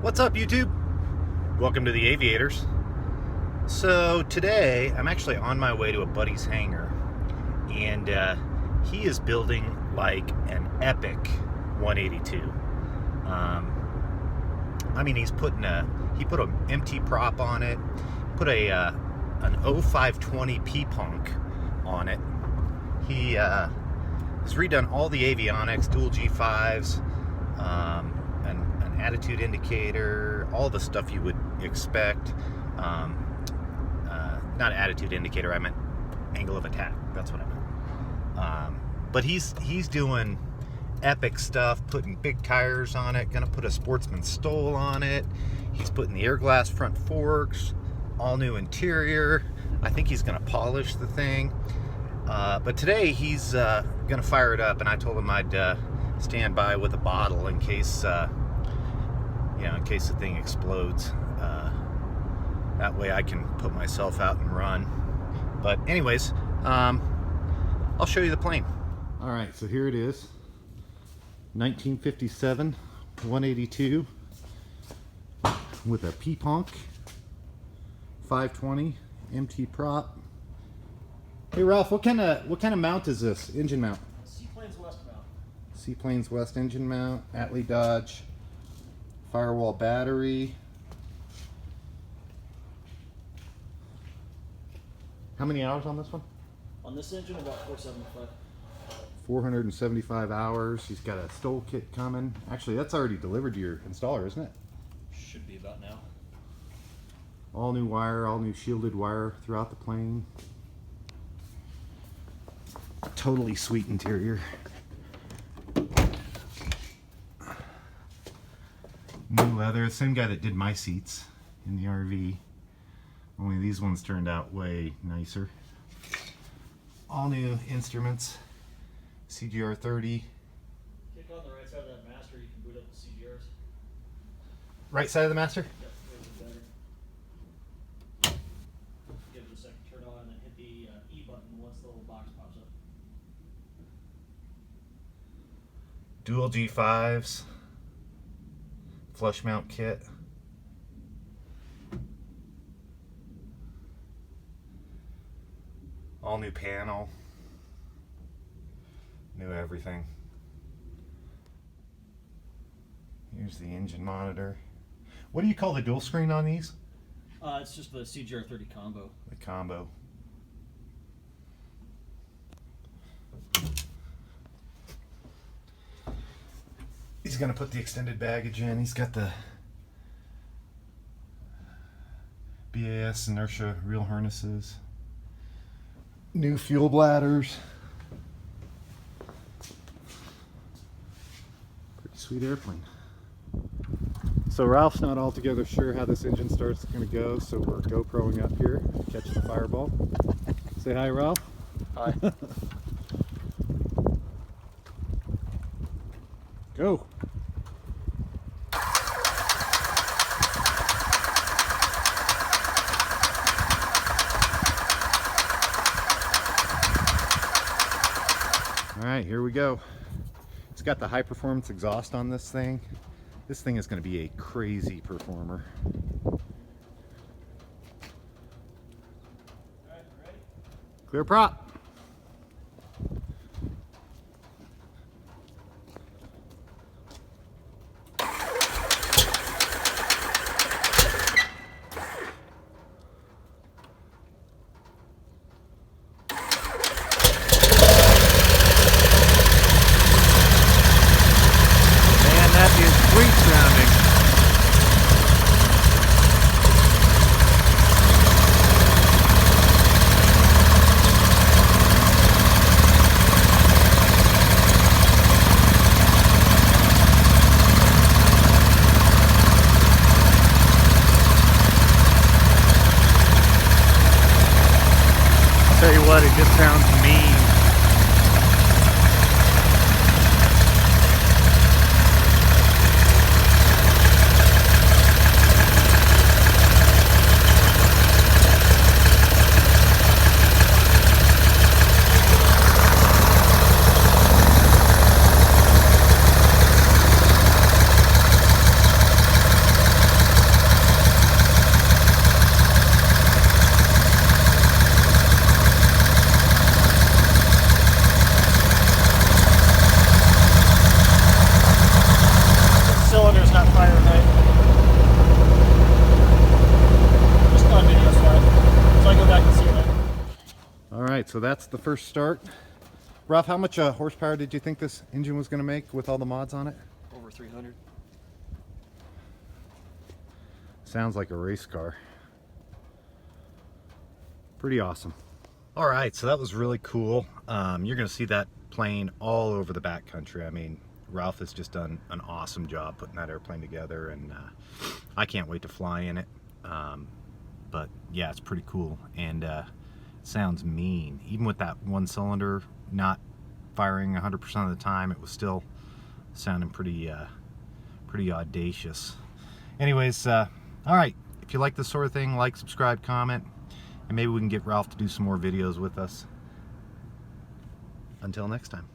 What's up, YouTube? Welcome to the Aviators. So today I'm actually on my way to a buddy's hangar, and he is building like an epic 182. I mean, he put an MT prop on it, put an 0520 P-Punk on it. He has redone all the avionics, dual G5s, an attitude indicator, all the stuff you would expect. Not attitude indicator, I meant angle of attack. That's what I meant. But he's doing epic stuff, putting big tires on it, gonna put a Sportsman Stole on it. He's putting the air glass front forks, all new interior. I think he's gonna polish the thing. But today he's gonna fire it up, and I told him I'd stand by with a bottle in case in case the thing explodes. That way I can put myself out and run. But anyways, I'll show you the plane. All right, so here it is. 1957 182 with a P-Punk 520 MT prop. Hey Ralph, what kind of mount is this? Engine mount? Seaplanes West mount. Seaplanes West engine mount. Atlee Dodge Firewall battery. How many hours on this one? On this engine, about 475. 475 hours. He's got a Stole kit coming. Actually, that's already delivered to your installer, isn't it? Should be about now. All new wire, all new shielded wire throughout the plane. Totally sweet interior. New leather. Same guy that did my seats in the RV. Only these ones turned out way nicer. All new instruments. CGR 30. Kick on the right side of that master, you can boot up the CGRs. Right side of the master? Yep, there's the battery. Give it a second, turn on, and then hit the E button once the little box pops up. Dual G5s. Flush mount kit. All new panel. New everything. Here's the engine monitor. What do you call the dual screen on these? It's just the CGR 30 combo. The combo. He's going to put the extended baggage in. He's got the BAS inertia reel harnesses. New fuel bladders. Pretty sweet airplane. So Ralph's not altogether sure how this engine start's going to go, so we're GoProing up here to catch the fireball. Say hi, Ralph. Hi. Go. All right, here we go. It's got the high performance exhaust on this thing. This thing is going to be a crazy performer. All right, ready? Clear prop. Sweet sounding. I'll tell you what, it just sounds mean. All right, so that's the first start. Ralph, how much horsepower did you think this engine was going to make with all the mods on it? Over 300. Sounds like a race car. Pretty awesome. All right, so that was really cool. You're going to see that plane all over the backcountry. I mean, Ralph has just done an awesome job putting that airplane together, and I can't wait to fly in it. But yeah, it's pretty cool, and it sounds mean. Even with that one cylinder not firing 100% of the time, it was still sounding pretty audacious. Anyways, all right, if you like this sort of thing, like, subscribe, comment, and maybe we can get Ralph to do some more videos with us. Until next time.